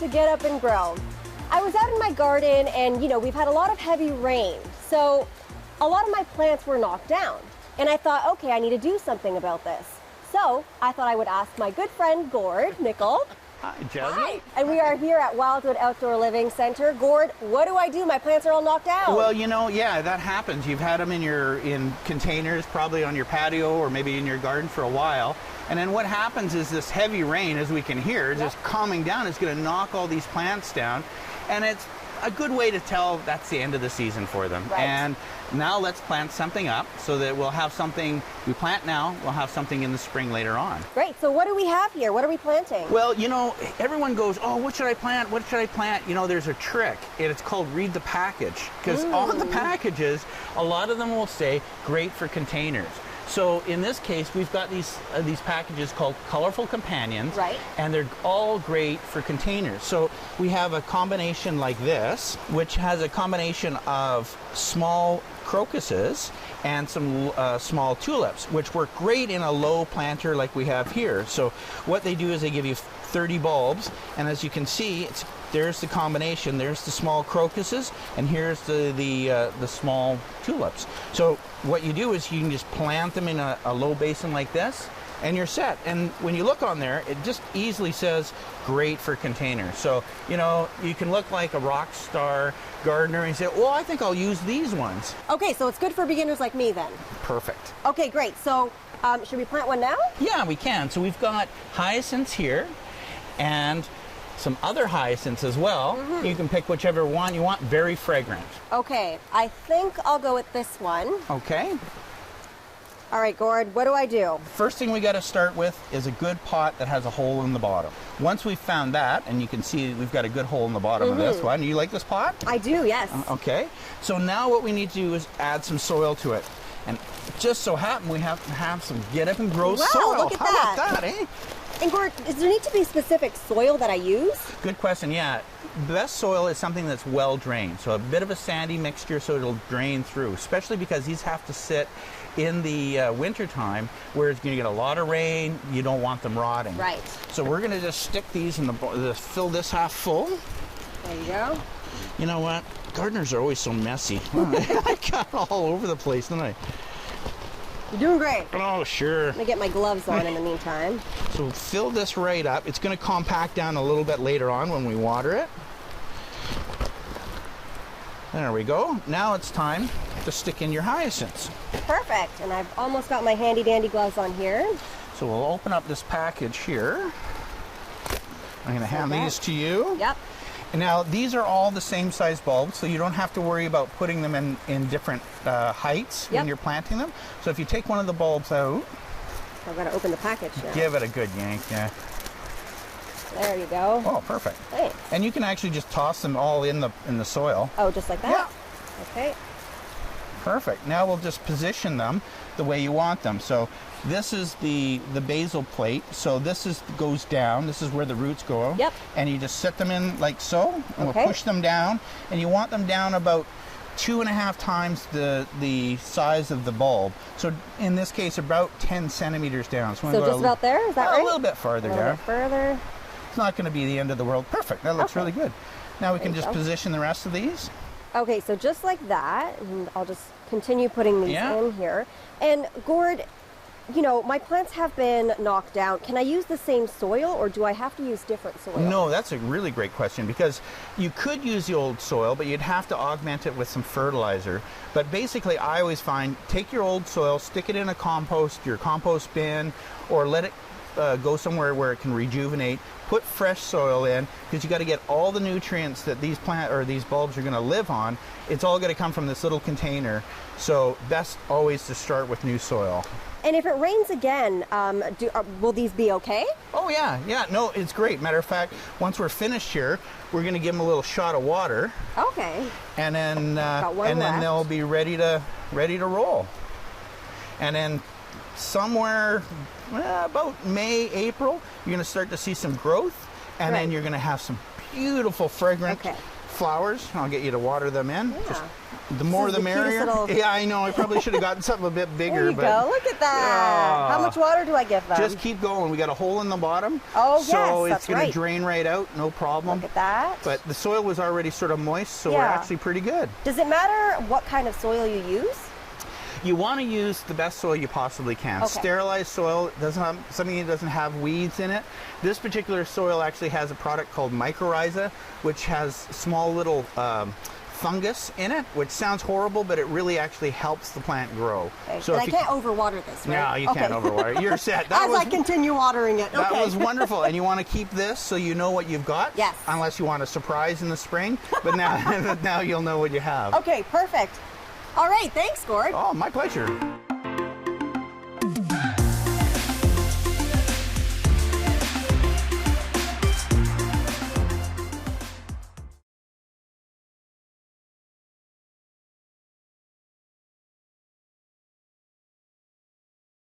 to get up and grow. I was out in my garden and, you know, we've had a lot of heavy rain. So a lot of my plants were knocked down. And I thought, okay, I need to do something about this. So I thought I would ask my good friend, Gord Nickel. Hi, Jasmine. Hi. And we are here at Wildwood Outdoor Living Centre. Gord, what do I do? My plants are all knocked down. Well, you know, yeah, that happens. You've had them in containers, probably on your patio or maybe in your garden for a while. And then what happens is this heavy rain, as we can hear, just calming down, is going to knock all these plants down. And it's a good way to tell that's the end of the season for them. Right. And now let's plant something up so that we'll have something, we plant now, we'll have something in the spring later on. Great. So what do we have here? What are we planting? Well, you know, everyone goes, oh, what should I plant? What should I plant? You know, there's a trick, and it's called read the package. Because on the packages, a lot of them will say, great for containers. So in this case, we've got these packages called Colourful Companions, right? And they're all great for containers. So we have a combination like this, which has a combination of small crocuses and some small tulips, which work great in a low planter like we have here. So what they do is they give you 30 bulbs, and as you can see, there's the combination. There's the small crocuses, and here's the small tulips. So what you do is you can just plant them in a low basin like this, and you're set. And when you look on there, it just easily says great for containers. So, you know, you can look like a rock star gardener and say, well, I think I'll use these ones. Okay, so it's good for beginners like me then. Perfect. Okay, great. So should we plant one now? Yeah, we can. So we've got hyacinths here and some other hyacinths as well. You can pick whichever one you want, very fragrant. Okay, I think I'll go with this one. Okay. All right, Gord, what do I do? First thing we got to start with is a good pot that has a hole in the bottom. Once we've found that, and you can see we've got a good hole in the bottom of this one. You like this pot? I do, yes. Okay. So now what we need to do is add some soil to it. And just so happen we have to have some get up and grow soil. Look at How that. about that, eh? And Gord, does there need to be specific soil that I use? Good question, yeah. The best soil is something that's well drained. So a bit of a sandy mixture so it'll drain through, especially because these have to sit in the winter time where it's going to get a lot of rain. You don't want them rotting. Right. So we're going to just stick these in fill this half full. There you go. You know what? Gardeners are always so messy. I got all over the place, didn't I? You're doing great. Oh, sure. Let me get my gloves on in the meantime. So fill this right up. It's going to compact down a little bit later on when we water it. There we go. Now it's time to stick in your hyacinths. Perfect. And I've almost got my handy dandy gloves on here. So we'll open up this package here. I'm going to hand these to you. Yep. And now these are all the same size bulbs, so you don't have to worry about putting them in different heights when you're planting them. So if you take one of the bulbs out, I've got to open the package now. give it a good yank. Yeah. There you go. Oh, perfect. Thanks. And you can actually just toss them all in the soil. Oh, just like that? Yeah. Okay. Perfect. Now we'll just position them the way you want them. So this is the basil plate. So this goes down. This is where the roots go. Yep. And you just set them in like so, and we'll push them down. And you want them down about 2.5 times the size of the bulb. So in this case, about 10 centimeters down. So just about there? Is that right? A little bit farther down. A little bit further. It's not going to be the end of the world. Perfect. That looks really good. Now we can just position the rest of these. Okay, so just like that, and I'll just continue putting these in here. And Gord, you know, my plants have been knocked down. Can I use the same soil, or do I have to use different soil? No, that's a really great question, because you could use the old soil, but you'd have to augment it with some fertilizer. But basically, I always find, take your old soil, stick it in your compost bin, or let it go somewhere where it can rejuvenate. Put fresh soil in, because you got to get all the nutrients that these bulbs are going to live on. It's all going to come from this little container. So best always to start with new soil. And if it rains again, will these be okay? Oh yeah, no, it's great. Matter of fact, once we're finished here, we're going to give them a little shot of water. Okay. And then then they'll be ready to roll. And then somewhere about May, April, you're going to start to see some growth, and then you're going to have some beautiful fragrant flowers. I'll get you to water them in. Yeah. Just the more the merrier. Yeah, I know. I probably should have gotten something a bit bigger. There you go. Look at that. How How much water do I give them? Just keep going. We got a hole in the bottom. Oh, so yes, it's going to drain right out, no problem. Look at that. But the soil was already sort of moist, so we're actually pretty good. Does it matter what kind of soil you use? You want to use the best soil you possibly can. Okay. Sterilized soil doesn't have something that doesn't have weeds in it. This particular soil actually has a product called mycorrhiza, which has small little fungus in it, which sounds horrible, but it really actually helps the plant grow. Okay. So and I can't overwater this, right? No, you can't overwater it. You're set. I continue watering it. That Okay. was wonderful. And you want to keep this so you know what you've got? Yes. Unless you want a surprise in the spring. But now, now you'll know what you have. Okay, perfect. All right, thanks, Gord. Oh, my pleasure.